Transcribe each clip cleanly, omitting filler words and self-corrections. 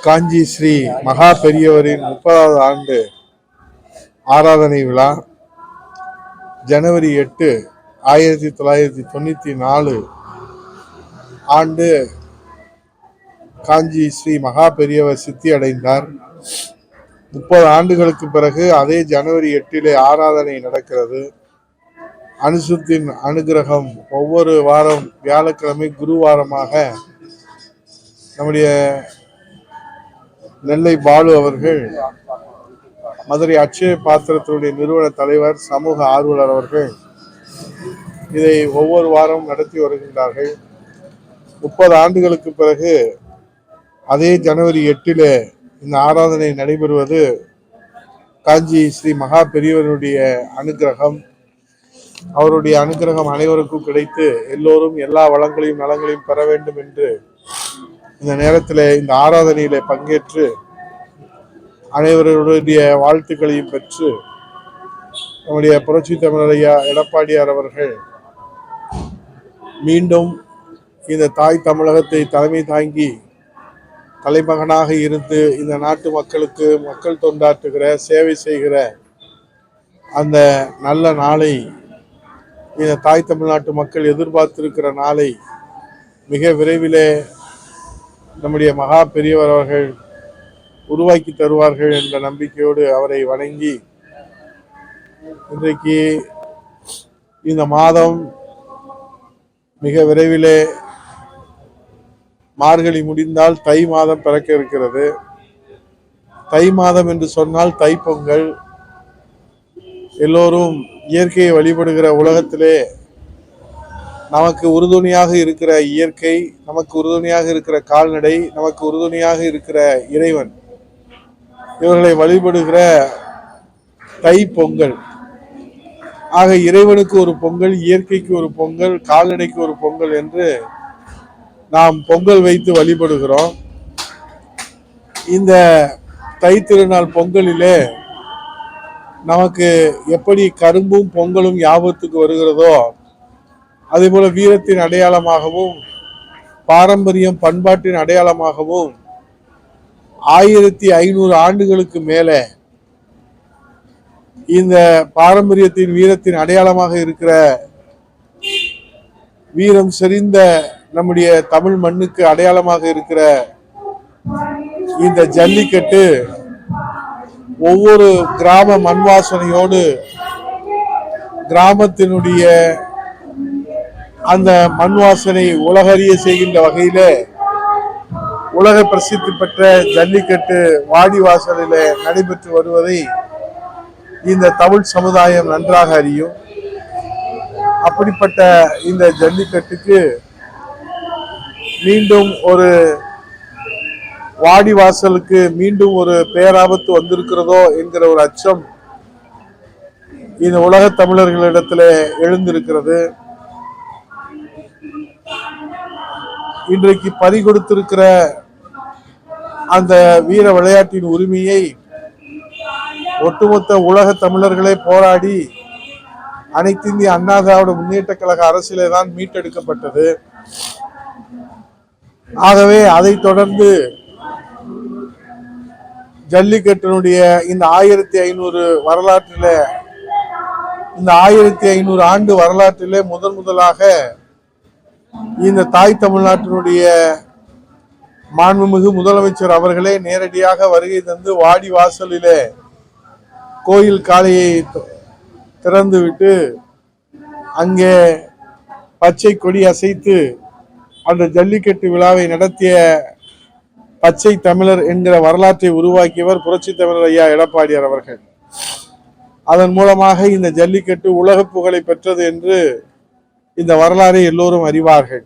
காஞ்சி ஸ்ரீ மகா பெரியவரின் 30வது ஆண்டு ஆராதனை விழா ஜனவரி 8, 1994 ஆண்டு காஞ்சி ஸ்ரீ மகா பெரியவர் சித்தி அடைந்தார். 30 ஆண்டுகளுக்கு பிறகு அதே ஜனவரி 8 ஆராதனை நடக்கிறது. அனுசுத்தின் அனுகிரகம் ஒவ்வொரு வாரம் வியாழக்கிழமை குருவாரமாக நம்முடைய நெல்லை பாலு அவர்கள், மதுரை அட்சய பாத்திரத்தினுடைய நிறுவன தலைவர், சமூக ஆர்வலர் அவர்கள் இதை ஒவ்வொரு வாரம் நடத்தி வருகின்றார்கள். 30 ஆண்டுகளுக்கு பிறகு அதே ஜனவரி 8 இந்த ஆராதனை நடைபெறுவது காஞ்சி ஸ்ரீ மகா பெரியவருடைய அனுகிரகம். அவருடைய அனுகிரகம் அனைவருக்கும் கிடைத்து எல்லோரும் எல்லா வளங்களையும் நலங்களையும் பெற வேண்டும் என்று இந்த நேரத்தில் இந்த ஆராதனையில பங்கேற்று அனைவருடைய வாழ்த்துக்களையும் பெற்று நம்முடைய புரட்சி தமிழர் ஐயா எடப்பாடியார் அவர்கள் மீண்டும் இந்த தாய் தமிழகத்தை தலைமை தாங்கி தலைமகனாக இருந்து இந்த நாட்டு மக்களுக்கு மக்கள் தொண்டாற்றுகிற சேவை செய்கிற அந்த நல்ல நாளை, இந்த தாய் தமிழ்நாட்டு மக்கள் எதிர்பார்த்திருக்கிற நாளை மிக விரைவிலே நம்முடைய மகா பெரியவர் அவர்கள் உருவாக்கி தருவார்கள் என்ற நம்பிக்கையோடு அவரை வணங்கி, இன்றைக்கு இந்த மாதம் மிக விரைவிலே மார்கழி முடிந்தால் தை மாதம் பிறக்க இருக்கிறது. தை மாதம் என்று சொன்னால் தைப்பொங்கல். எல்லோரும் இயற்கையை வழிபடுகிற உலகத்திலே நமக்கு உறுதுணையாக இருக்கிற இயற்கை, நமக்கு உறுதுணையாக இருக்கிற கால்நடை, நமக்கு உறுதுணையாக இருக்கிற இறைவன், இவர்களை வழிபடுகிற தை பொங்கல். ஆக இறைவனுக்கு ஒரு பொங்கல், இயற்கைக்கு ஒரு பொங்கல், கால்நடைக்கு ஒரு பொங்கல் என்று நாம் பொங்கல் வைத்து வழிபடுகிறோம். இந்த தை திருநாள் பொங்கலிலே நமக்கு எப்படி கரும்பும் பொங்கலும் ஞாபகத்துக்கு வருகிறதோ, அதே போல வீரத்தின் அடையாளமாகவும் பாரம்பரியம் பண்பாட்டின் அடையாளமாகவும் 1500 ஆண்டுகளுக்கு மேலே இந்த பாரம்பரியத்தின் வீரத்தின் அடையாளமாக இருக்கிற வீரம் செறிந்த நம்முடைய தமிழ் மண்ணுக்கு அடையாளமாக இருக்கிற இந்த ஜல்லிக்கட்டு ஒவ்வொரு கிராம மண் வாசனையோடு கிராமத்தினுடைய அந்த மண் வாசனை உலகறிய செய்கின்ற வகையில உலக பிரசித்தி பெற்ற ஜல்லிக்கட்டு வாடிவாசலில் நடைபெற்று வருவதை இந்த தமிழ் சமுதாயம் நன்றாக அறியும். அப்படிப்பட்ட இந்த ஜல்லிக்கட்டுக்கு மீண்டும் ஒரு வாடிவாசலுக்கு மீண்டும் ஒரு பேராபத்து வந்திருக்கிறதோ என்கிற ஒரு அச்சம் இந்த உலக தமிழர்களிடத்தில் எழுந்திருக்கிறது. இன்றைக்கு பறி கொடுத்திருக்கிற அந்த வீர விளையாட்டின் உரிமையை ஒட்டுமொத்த உலக தமிழர்களே போராடி அனைத்து இந்திய அண்ணா திராவிட முன்னேற்ற கழக அரசிலே தான் மீட்டெடுக்கப்பட்டது. ஆகவே அதை தொடர்ந்து ஜல்லிக்கட்டினுடைய இந்த 1500 வரலாற்றில, இந்த 1500 ஆண்டு வரலாற்றிலே முதலாக இந்த தாய் தமிழ்நாட்டினுடைய மாண்புமிகு முதலமைச்சர் அவர்களே நேரடியாக வருகை தந்து வாடி வாசலிலே கோயில் காளையை திறந்துவிட்டு அங்கே பச்சை கொடி அசைத்து அந்த ஜல்லிக்கட்டு விழாவை நடத்திய பச்சை தமிழர் என்கிற வரலாற்றை உருவாக்கியவர் புரட்சி தமிழர் ஐயா எடப்பாடியார் அவர்கள். அதன் மூலமாக இந்த ஜல்லிக்கட்டு உலக புகழை பெற்றது என்று இந்த வரலாறை எல்லோரும் அறிவார்கள்.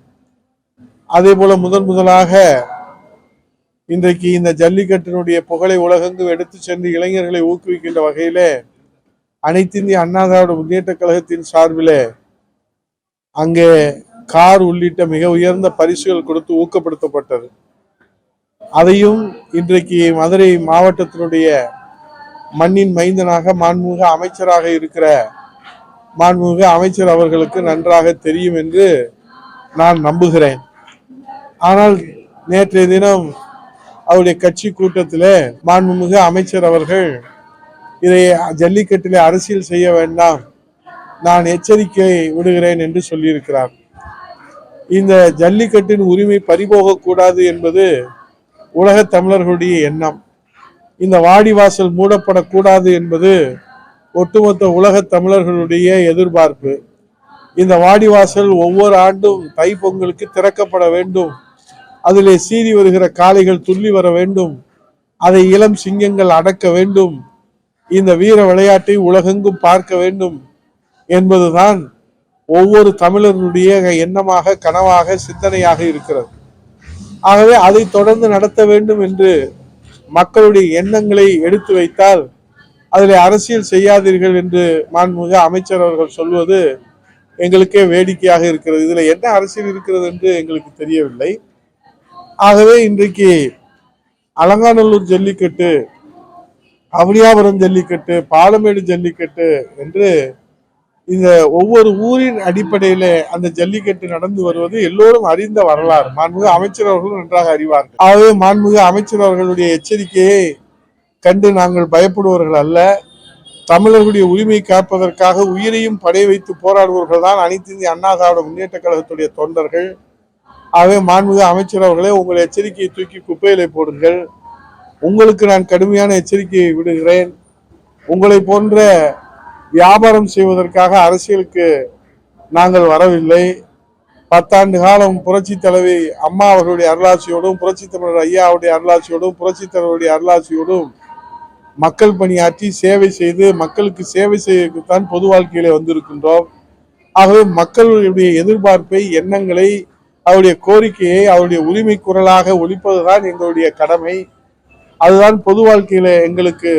அதே போல முதலாக இன்றைக்கு இந்த ஜல்லிக்கட்டினுடைய புகழை உலகெங்கும் எடுத்து சென்று இளைஞர்களை ஊக்குவிக்கின்ற வகையிலே அனைத்து இந்திய அண்ணா திராவிட முன்னேற்ற கழகத்தின் சார்பிலே அங்கே கார் உள்ளிட்ட மிக உயர்ந்த பரிசுகள் கொடுத்து ஊக்கப்படுத்தப்பட்டது. அதையும் இன்றைக்கு மதுரை மாவட்டத்தினுடைய மண்ணின் மைந்தனாக மாண்புமிகு அமைச்சராக இருக்கிற மாண்புமிகு அமைச்சர் அவர்களுக்கு நன்றாக தெரியும் என்று நான் நம்புகிறேன். ஆனால் நேற்றைய தினம் அவருடைய கட்சி கூட்டத்தில் மாண்புமிகு அமைச்சர் அவர்கள் இதை ஜல்லிக்கட்டிலே அரசியல் செய்ய வேண்டாம், நான் எச்சரிக்கை விடுகிறேன் என்று சொல்லியிருக்கிறார். இந்த ஜல்லிக்கட்டின் உரிமை பறிபோகக்கூடாது என்பது உலக தமிழர்களுடைய எண்ணம். இந்த வாடிவாசல் மூடப்படக்கூடாது என்பது ஒட்டுமொத்த உலக தமிழர்களுடைய எதிர்பார்ப்பு. இந்த வாடிவாசல் ஒவ்வொரு ஆண்டும் தைப்பொங்கலுக்கு திறக்கப்பட வேண்டும். அதிலே சீறி வருகிற காளைகள் துள்ளி வர வேண்டும். அதை இளம் சிங்கங்கள் அடக்க வேண்டும். இந்த வீர விளையாட்டை உலகெங்கும் பார்க்க வேண்டும் என்பதுதான் ஒவ்வொரு தமிழர்களுடைய எண்ணமாக, கனவாக, சிந்தனையாக இருக்கிறது. ஆகவே அதை தொடர்ந்து நடத்த வேண்டும் என்று மக்களுடைய எண்ணங்களை எடுத்து வைத்தால் அதில் அரசியல் செய்யாதீர்கள் என்று மாண்புமிகு அமைச்சர் அவர்கள் சொல்வது எங்களுக்கே வேடிக்கையாக இருக்கிறது. இதுல என்ன அரசியல் இருக்கிறது என்று எங்களுக்கு தெரியவில்லை. ஆகவே இன்றைக்கு அலங்காநல்லூர் ஜல்லிக்கட்டு, அவனியாபுரம் ஜல்லிக்கட்டு, பாலமேடு ஜல்லிக்கட்டு என்று இந்த ஒவ்வொரு ஊரின் அடிப்படையில அந்த ஜல்லிக்கட்டு நடந்து வருவது எல்லோரும் அறிந்த வரலாறு. மாண்புமிகு அமைச்சர் அவர்களும் நன்றாக அறிவார்கள். ஆகவே மாண்புமிகு அமைச்சர் அவர்களுடைய எச்சரிக்கையை கண்டு நாங்கள் பயப்படுவர்கள் அல்ல. தமிழர்களுடைய உரிமை காப்பதற்காக உயிரையும் படை வைத்து போராடுபவர்கள் தான் அனைத்து இந்திய அண்ணா திராவிட முன்னேற்ற கழகத்துடைய தொண்டர்கள். ஆகவே மாண்புமிகு அமைச்சர் அவர்களே, உங்கள் எச்சரிக்கையை தூக்கி குப்பையிலே போடுங்கள். உங்களுக்கு நான் கடுமையான எச்சரிக்கையை விடுகிறேன். உங்களை போன்ற வியாபாரம் செய்வதற்காக அரசியலுக்கு நாங்கள் வரவில்லை. 10 ஆண்டு காலம் புரட்சி தலைவி அம்மா அவர்களுடைய அருளாட்சியோடும், புரட்சி தமிழர் ஐயாவுடைய அருளாட்சியோடும், புரட்சி தலைவருடைய அருளாட்சியோடும் மக்கள் பணியாற்றி சேவை செய்து மக்களுக்கு சேவை செய்யத்தான் பொது வாழ்க்கையிலே வந்திருக்கின்றோம். ஆகவே மக்களுடைய எதிர்பார்ப்பை, எண்ணங்களை, அவருடைய கோரிக்கையை அவருடைய உரிமை குரலாக ஒலிப்பதுதான் எங்களுடைய கடமை. அதுதான் பொது வாழ்க்கையில எங்களுக்கு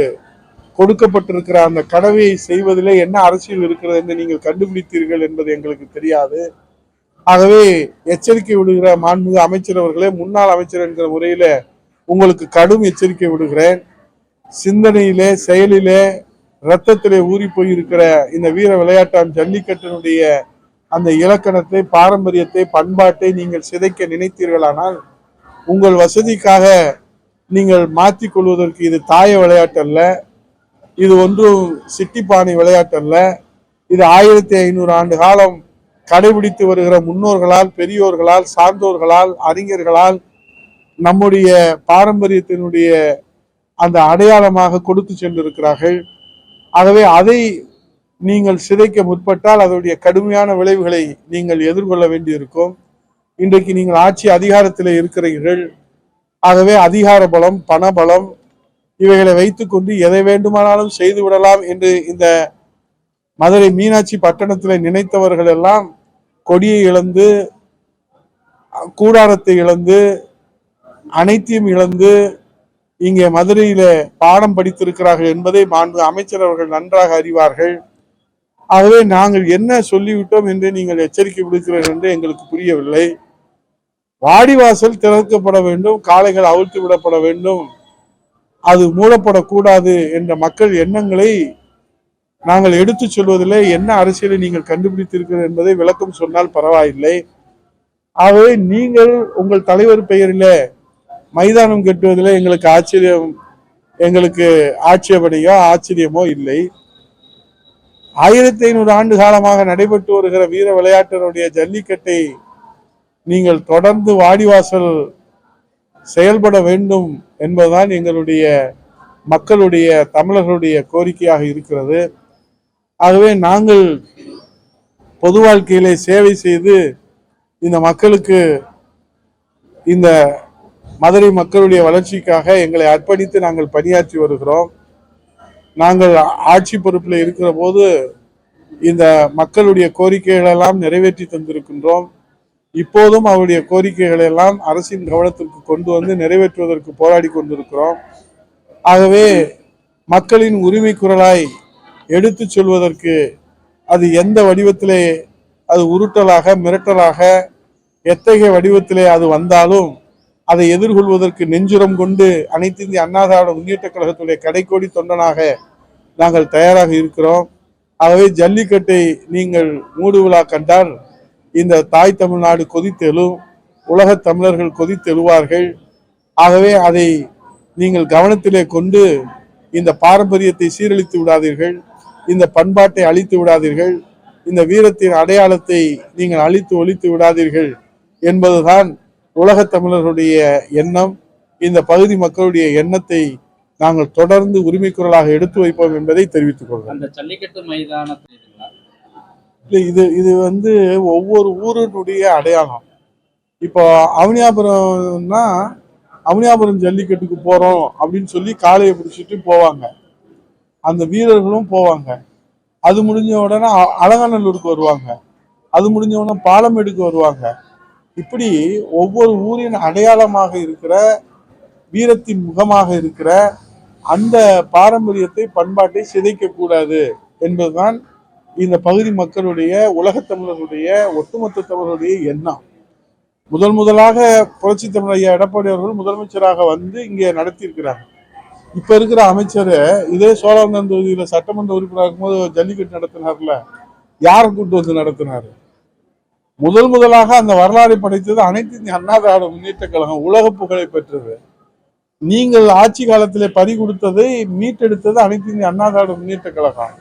கொடுக்கப்பட்டிருக்கிற அந்த கடமையை செய்வதிலே என்ன அரசியல் இருக்கிறது என்று நீங்கள் கண்டுபிடித்தீர்கள் என்பது எங்களுக்கு தெரியாது. ஆகவே எச்சரிக்கை விடுகிற மாண்புமிகு அமைச்சர் அவர்களே, முன்னாள் அமைச்சர் என்கிற முறையில உங்களுக்கு கடும் எச்சரிக்கை விடுகிறேன். சிந்தனையிலே, செயலிலே, இரத்தத்திலே ஊறி போயிருக்கிற இந்த வீர விளையாட்டான் ஜல்லிக்கட்டினுடைய அந்த இலக்கணத்தை, பாரம்பரியத்தை, பண்பாட்டை நீங்கள் சிதைக்க நினைத்தீர்களானால் உங்கள் வசதிக்காக நீங்கள் மாற்றிக் கொள்வதற்கு இது தாய விளையாட்டு அல்ல. இது ஒன்றும் சிட்டிப்பானை விளையாட்டு அல்ல. இது 1500 ஆண்டு காலம் கடைபிடித்து வருகிற முன்னோர்களால், பெரியோர்களால், சார்ந்தோர்களால், அறிஞர்களால் நம்முடைய பாரம்பரியத்தினுடைய அந்த அடையாளமாக கொடுத்து சென்றிருக்கிறார்கள். ஆகவே அதை நீங்கள் சிதைக்க முற்பட்டால் அதனுடைய கடுமையான விளைவுகளை நீங்கள் எதிர்கொள்ள வேண்டியிருக்கும். இன்றைக்கு நீங்கள் ஆட்சி அதிகாரத்தில் இருக்கிறீர்கள். ஆகவே அதிகார பலம், பணபலம் இவைகளை வைத்துக்கொண்டு எதை வேண்டுமானாலும் செய்து விடலாம் என்று இந்த மதுரை மீனாட்சி பட்டணத்தில் நினைத்தவர்கள் எல்லாம் கொடியை இழந்து, கூடாரத்தை இழந்து, அனைத்தையும் இழந்து இங்கே மதுரையில பாடம் படித்திருக்கிறார்கள் என்பதை மாண்பு அமைச்சர் அவர்கள் நன்றாக அறிவார்கள். ஆகவே நாங்கள் என்ன சொல்லிவிட்டோம் என்று நீங்கள் எச்சரிக்கை விடுக்கிறீர்கள் என்று எங்களுக்கு புரியவில்லை. வாடிவாசல் திறக்கப்பட வேண்டும், காளைகள் அவிழ்த்து விடப்பட வேண்டும், அது மூடப்படக்கூடாது என்ற மக்கள் எண்ணங்களை நாங்கள் எடுத்து சொல்வதில்லை. என்ன அரசியலை நீங்கள் கண்டுபிடித்திருக்கிறீர்கள் என்பதை விளக்கம் சொன்னால் பரவாயில்லை. ஆகவே நீங்கள் உங்கள் தலைவர் பெயரில் மைதானம் கட்டுவதில் எங்களுக்கு ஆட்சேபனையோ ஆச்சரியமோ இல்லை. 1500 ஆண்டு காலமாக நடைபெற்று வருகிற வீர விளையாட்டினுடைய ஜல்லிக்கட்டை நீங்கள் தொடர்ந்து வாடிவாசல் செயல்பட வேண்டும் என்பதுதான் எங்களுடைய மக்களுடைய, தமிழர்களுடைய கோரிக்கையாக இருக்கிறது. ஆகவே நாங்கள் பொது வாழ்க்கையிலே சேவை செய்து இந்த மக்களுக்கு, இந்த மதுரை மக்களுடைய வளர்ச்சிக்காக எங்களை அர்ப்பணித்து நாங்கள் பணியாற்றி வருகிறோம். நாங்கள் ஆட்சி பொறுப்பில் இருக்கிற போது இந்த மக்களுடைய கோரிக்கைகள் எல்லாம் நிறைவேற்றி தந்திருக்கின்றோம். இப்போதும் அவருடைய கோரிக்கைகளை எல்லாம் அரசின் கவனத்திற்கு கொண்டு வந்து நிறைவேற்றுவதற்கு போராடி கொண்டிருக்கிறோம். ஆகவே மக்களின் உரிமை குரலாய் எடுத்து சொல்வதற்கு அது எந்த வடிவத்திலே, அது உருட்டலாக, மிரட்டலாக, எத்தகைய வடிவத்திலே அது வந்தாலும் அதை எதிர்கொள்வதற்கு நெஞ்சுரம் கொண்டு அனைத்து இந்திய அண்ணா திராவிட முன்னேற்ற கழகத்துடைய கடைக்கோடி தொண்டனாக நாங்கள் தயாராக இருக்கிறோம். ஆகவே ஜல்லிக்கட்டை நீங்கள் மூடு விழா கண்டால் இந்த தாய் தமிழ்நாடு கொதித்தெழும், உலக தமிழர்கள் கொதித்தெழுவார்கள். ஆகவே அதை நீங்கள் கவனத்திலே கொண்டு இந்த பாரம்பரியத்தை சீரழித்து விடாதீர்கள், இந்த பண்பாட்டை அழித்து விடாதீர்கள், இந்த வீரத்தின் அடையாளத்தை நீங்கள் அழித்து ஒழித்து விடாதீர்கள் என்பதுதான் உலகத் தமிழர்களுடைய எண்ணம். இந்த பகுதி மக்களுடைய எண்ணத்தை நாங்கள் தொடர்ந்து உரிமை குரலாக எடுத்து வைப்போம் என்பதை தெரிவித்துக் கொள்கிறோம். அந்த ஜல்லிக்கட்டு மைதானத்தில் இது இது வந்து ஒவ்வொரு ஊரினுடைய அடையாளம். இப்போ அவனியாபுரம்னா அவனியாபுரம் ஜல்லிக்கட்டுக்கு போறோம் அப்படின்னு சொல்லி காளையை பிடிச்சிட்டு போவாங்க, அந்த வீரர்களும் போவாங்க. அது முடிஞ்ச உடனே அலங்காநல்லூருக்கு வருவாங்க, அது முடிஞ்ச உடனே பாலமேடுக்கு வருவாங்க. இப்படி ஒவ்வொரு ஊரின் அடையாளமாக இருக்கிற, வீரத்தின் முகமாக இருக்கிற அந்த பாரம்பரியத்தை பண்பாட்டை சிதைக்க கூடாது என்பதுதான் இந்த பகுதி மக்களுடைய, உலகத் தமிழர்களுடைய, ஒட்டுமொத்த தமிழர்களுடைய எண்ணம். முதலாக புரட்சி தமிழர் ஐயா எடப்பாடி அவர்கள் முதலமைச்சராக வந்து இங்கே நடத்தியிருக்கிறாங்க. இப்ப இருக்கிற அமைச்சர் இதே சோழவந்தான் தொகுதியில சட்டமன்ற உறுப்பினர் இருக்கும்போது ஜல்லிக்கட்டு நடத்தினார்ல, யாரை கூட்டு வந்து நடத்தினாரு? முதலாக அந்த வரலாறை படைத்தது அனைத்து இந்திய அண்ணா திராவிட முன்னேற்ற கழகம், உலக புகழை பெற்றது. நீங்கள் ஆட்சி காலத்திலே பறி கொடுத்ததை மீட்டெடுத்தது அனைத்து இந்திய அண்ணா திராவிட முன்னேற்ற கழகம்.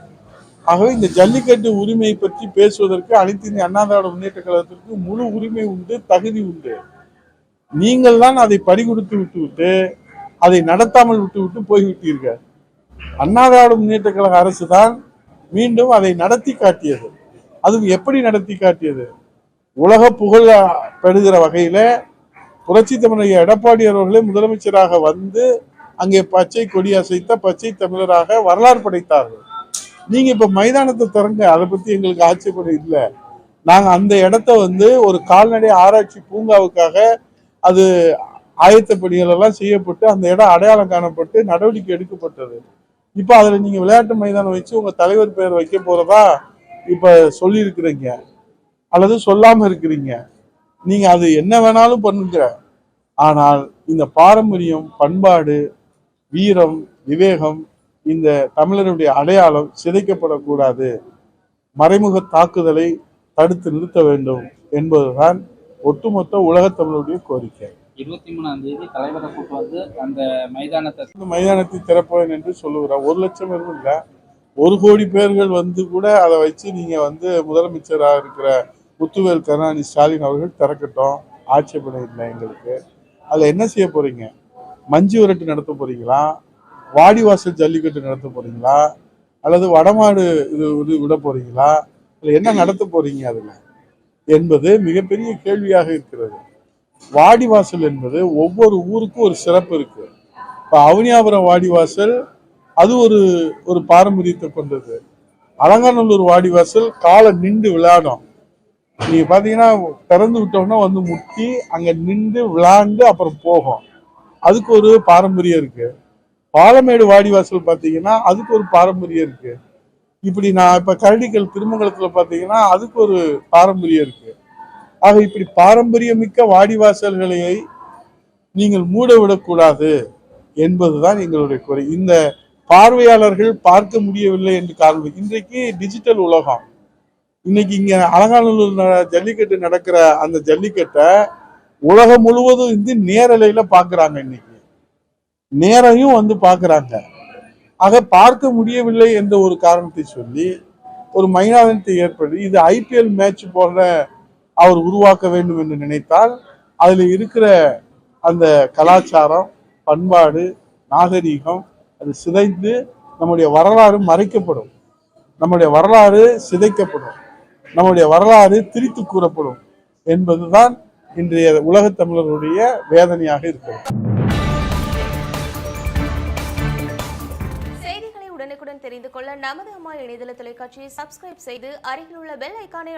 ஆகவே இந்த ஜல்லிக்கட்டு உரிமையை பற்றி பேசுவதற்கு அனைத்து இந்திய அண்ணா திராவிட முன்னேற்ற கழகத்திற்கு முழு உரிமை உண்டு, தகுதி உண்டு. நீங்கள் தான் அதை பறி கொடுத்து விட்டு அதை நடத்தாமல் விட்டு போய்விட்டீர்கள். அண்ணா திராவிட முன்னேற்ற கழக அரசு தான் மீண்டும் அதை நடத்தி காட்டியது. அதுவும் எப்படி நடத்தி காட்டியது? உலக புகழ் பெறுகிற வகையில புரட்சி தமிழர் எடப்பாடி அவர்களே முதலமைச்சராக வந்து அங்கே பச்சை கொடி அசைத்த பச்சை தமிழராக வரலாறு படைத்தார்கள். நீங்க இப்ப மைதானத்தை திறங்க, அதை பத்தி எங்களுக்கு ஆட்சேபணம் இல்லை. நாங்க அந்த இடத்த வந்து ஒரு கால்நடை ஆராய்ச்சி பூங்காவுக்காக அது ஆயத்த பணிகள் எல்லாம் செய்யப்பட்டு அந்த இடம் அடையாளம் காணப்பட்டு நடவடிக்கை எடுக்கப்பட்டது. இப்ப அதுல நீங்க விளையாட்டு மைதானம் வச்சு உங்க தலைவர் பெயர் வைக்க போறதா இப்ப சொல்லி இருக்கிறீங்க அல்லது சொல்லாம இருக்கிறீங்க. நீங்க அது என்ன வேணாலும் பண்ணுங்க, ஆனால் இந்த பாரம்பரியம், பண்பாடு, வீரம், விவேகம், இந்த தமிழருடைய அடையாளம் சிதைக்கப்படக்கூடாது. மறைமுக தாக்குதலை தடுத்து நிறுத்த வேண்டும் என்பதுதான் ஒட்டுமொத்த உலகத் தமிழருடைய கோரிக்கை. 23ஆம் தேதி தலைவரை கூட்டு வந்து அந்த மைதானத்தை திறப்பேன் என்று சொல்லுகிறார். 1 லட்சம் பேரும் இல்ல, 1 கோடி பேர்கள் வந்து கூட அதை வச்சு நீங்க வந்து முதலமைச்சராக இருக்கிற முத்துவேல் கருணாநிதி ஸ்டாலின் அவர்கள் திறக்கட்டும், ஆட்சேபணம் இல்லை எங்களுக்கு. அதுல என்ன செய்ய போறீங்க? மஞ்சு விரட்டு நடத்த போறீங்களா? வாடிவாசல் ஜல்லிக்கட்டு நடத்த போறீங்களா? அல்லது வடமாடு இது விட போறீங்களா? என்ன நடத்த போறீங்க அதுல என்பது மிகப்பெரிய கேள்வியாக இருக்கிறது. வாடிவாசல் என்பது ஒவ்வொரு ஊருக்கும் ஒரு சிறப்பு இருக்கு. இப்ப அவனியாபுரம் வாடிவாசல் அது ஒரு பாரம்பரியத்தை கொண்டது. அலங்காநல்லூர் வாடிவாசல் காலை நின்று விளையாடும். நீங்க பாத்தீங்கன்னா திறந்து விட்டோம்னா வந்து முட்டி அங்க நின்று விளையாண்டு அப்புறம் போகும். அதுக்கு ஒரு பாரம்பரியம் இருக்கு. பாலமேடு வாடிவாசல் பாத்தீங்கன்னா அதுக்கு ஒரு பாரம்பரியம் இருக்கு. இப்படி நான் இப்ப கரடிக்கல் திருமங்கலத்துல பாத்தீங்கன்னா அதுக்கு ஒரு பாரம்பரியம் இருக்கு. ஆக இப்படி பாரம்பரியமிக்க வாடிவாசல்களை நீங்கள் மூட விடக்கூடாது என்பதுதான் எங்களுடைய குறை. இந்த பார்வையாளர்கள் பார்க்க முடியவில்லை என்று காரணம், இன்றைக்கு டிஜிட்டல் உலகம். இன்னைக்கு இங்க அலங்காநல்லூர் ஜல்லிக்கட்டு நடக்கிற அந்த ஜல்லிக்கட்டை உலகம் முழுவதும் இருந்து நேரலையில பாக்குறாங்க. இன்னைக்கு நேரையும் வந்து பாக்குறாங்க. ஆக பார்க்க முடியவில்லை என்ற ஒரு காரணத்தை சொல்லி ஒரு மைதானத்தை ஏற்படுத்தி இது IPL மேட்ச் போன்ற அவர் உருவாக்க வேண்டும் என்று நினைத்தால் அதுல இருக்கிற அந்த கலாச்சாரம், பண்பாடு, நாகரீகம் அது சிதைந்து நம்முடைய வரலாறு மறைக்கப்படும், நம்முடைய வரலாறு சிதைக்கப்படும், நம்முடைய வரலாறு திரித்து கூறப்படும் என்பதுதான் இன்றைய உலகத் தமிழர்களுடைய வேதனையாக இருக்கிறது. செய்திகளை உடனுக்குடன் தெரிந்து கொள்ள நமது அம்மா இணையதள தொலைக்காட்சியை சப்ஸ்கிரைப் செய்து அருகில் உள்ள பெல் ஐகானை